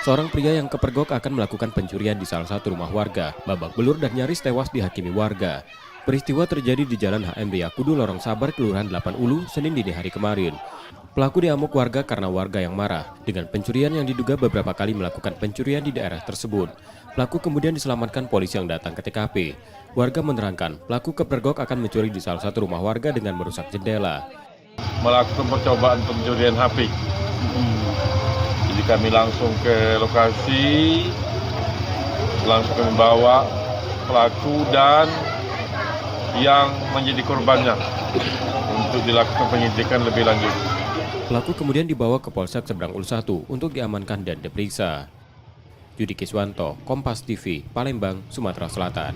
Seorang pria yang kepergok akan melakukan pencurian di salah satu rumah warga, babak belur dan nyaris tewas dihakimi warga. Peristiwa terjadi di Jalan HM Yakudu, Lorong Sabar, Kelurahan 8 Ulu, Senin dini hari kemarin. Pelaku diamuk warga karena warga yang marah dengan pencurian yang diduga beberapa kali melakukan pencurian di daerah tersebut. Pelaku kemudian diselamatkan polisi yang datang ke TKP. Warga menerangkan pelaku kepergok akan mencuri di salah satu rumah warga dengan merusak jendela. Melakukan percobaan pencurian HP. Jadi kami langsung ke lokasi, langsung kami bawa pelaku dan yang menjadi korbannya untuk dilakukan penyidikan lebih lanjut. Pelaku kemudian dibawa ke Polsek Seberang Ulu 1 untuk diamankan dan diperiksa. Yudi Kiswanto, Kompas TV, Palembang, Sumatera Selatan.